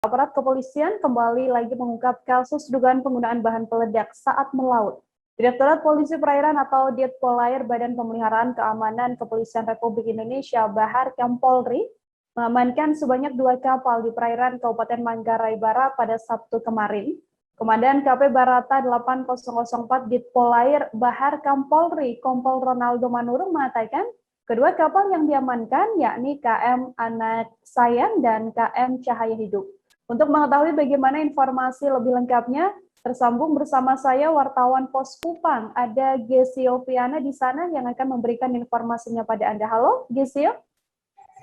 Aparat kepolisian kembali lagi mengungkap kasus dugaan penggunaan bahan peledak saat melaut. Direktorat Polisi Perairan atau Ditpolair Badan Pemeliharaan Keamanan Kepolisian Republik Indonesia Bahar Kampolri mengamankan sebanyak 2 kapal di perairan Kabupaten Manggarai Barat pada Sabtu kemarin. Komandan KP Barata 8004 Ditpolair Bahar Kampolri Kompol Ronaldo Manurung mengatakan, kedua kapal yang diamankan yakni KM Anak Sayang dan KM Cahaya Hidup. Untuk mengetahui bagaimana informasi lebih lengkapnya, tersambung bersama saya wartawan Pos Kupang, ada Gesio Viana di sana yang akan memberikan informasinya pada Anda. Halo, Gesio.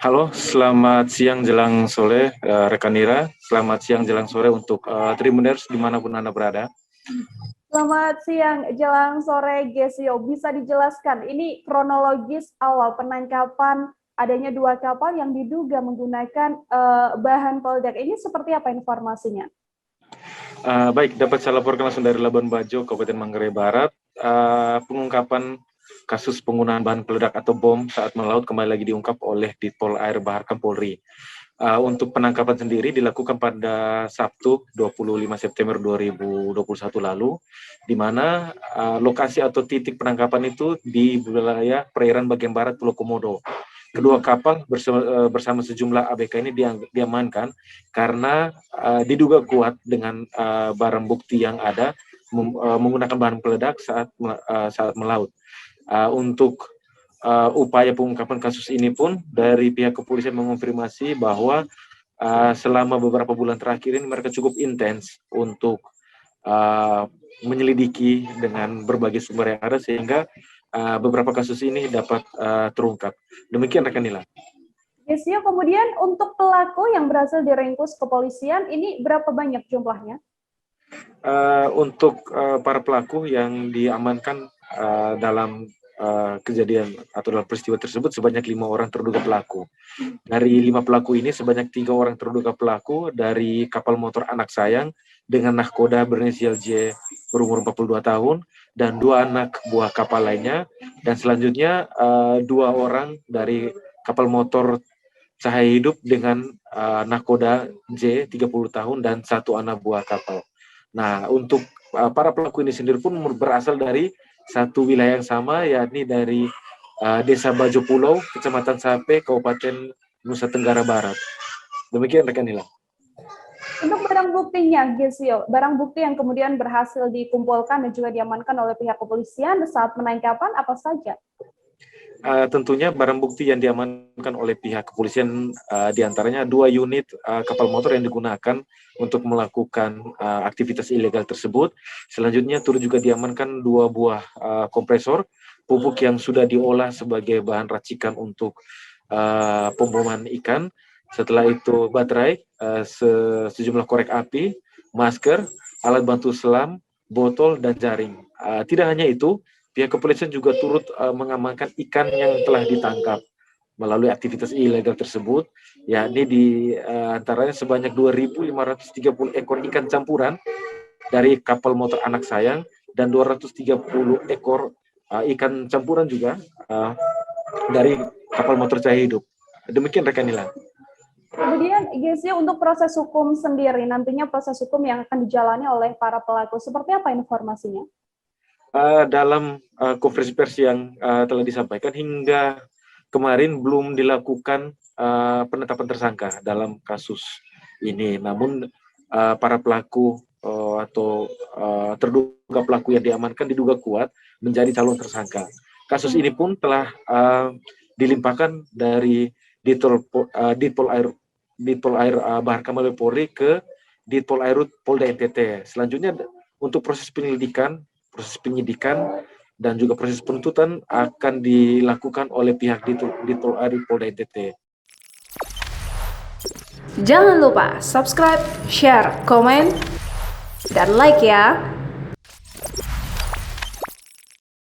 Halo, selamat siang jelang sore rekan Nira. Selamat siang jelang sore untuk Tribuners dimanapun Anda berada. Selamat siang jelang sore, Gesio. Bisa dijelaskan ini kronologis awal penangkapan adanya 2 kapal yang diduga menggunakan bahan peledak. Ini seperti apa informasinya? Baik, dapat saya laporkan langsung dari Labuan Bajo, Kabupaten Manggarai Barat. Pengungkapan kasus penggunaan bahan peledak atau bom saat melaut kembali lagi diungkap oleh Ditpolair Bahar Kampolri. Untuk penangkapan sendiri dilakukan pada Sabtu 25 September 2021 lalu, di mana lokasi atau titik penangkapan itu di wilayah perairan bagian barat Pulau Komodo. Kedua kapal bersama sejumlah ABK ini diamankan karena diduga kuat dengan barang bukti yang ada menggunakan bahan peledak saat melaut. Untuk upaya pengungkapan kasus ini pun dari pihak kepolisian mengonfirmasi bahwa selama beberapa bulan terakhir ini mereka cukup intens untuk menyelidiki dengan berbagai sumber yang ada sehingga beberapa kasus ini dapat terungkap. Demikian rekan Nila. Gesio, kemudian untuk pelaku yang berhasil diringkus kepolisian ini berapa banyak jumlahnya? Untuk para pelaku yang diamankan dalam kejadian atau dalam peristiwa tersebut sebanyak 5 orang terduga pelaku. Dari 5 pelaku ini sebanyak 3 orang terduga pelaku dari kapal motor Anak Sayang dengan nahkoda berinisial J berumur 42 tahun dan 2 anak buah kapal lainnya, dan selanjutnya 2 orang dari kapal motor Cahaya Hidup dengan nahkoda J 30 tahun dan 1 anak buah kapal. Nah, untuk para pelaku ini sendiri pun berasal dari satu wilayah yang sama, yakni dari Desa Bajo Pulau, Kecamatan Sape, Kabupaten Nusa Tenggara Barat. Demikian rekan Nila. Untuk barang buktinya, Gesio, barang bukti yang kemudian berhasil dikumpulkan dan juga diamankan oleh pihak kepolisian saat penangkapan apa saja? Tentunya barang bukti yang diamankan oleh pihak kepolisian diantaranya 2 unit kapal motor yang digunakan untuk melakukan aktivitas ilegal tersebut. Selanjutnya turut juga diamankan 2 buah kompresor pupuk yang sudah diolah sebagai bahan racikan untuk pemboman ikan. Setelah itu baterai, sejumlah korek api, masker, alat bantu selam, botol, dan jaring. Tidak hanya itu, pihak kepolisian juga turut mengamankan ikan yang telah ditangkap melalui aktivitas ilegal tersebut, yakni di antaranya sebanyak 2.530 ekor ikan campuran dari kapal motor Anak Sayang dan 230 ekor ikan campuran juga dari kapal motor Cahaya Hidup. Demikian rekan Nila. Kemudian, Gesio, untuk proses hukum sendiri, nantinya proses hukum yang akan dijalani oleh para pelaku, seperti apa informasinya? Dalam konferensi pers yang telah disampaikan hingga kemarin belum dilakukan penetapan tersangka dalam kasus ini. Namun para pelaku atau terduga pelaku yang diamankan diduga kuat menjadi calon tersangka. Kasus ini pun telah dilimpahkan dari Ditpolair Bahar Kampolri ke Ditpolair Polda NTT. Selanjutnya untuk proses penyidikan dan juga proses penuntutan akan dilakukan oleh pihak Ditpolair Polda NTT. Jangan lupa subscribe, share, komen, dan like ya.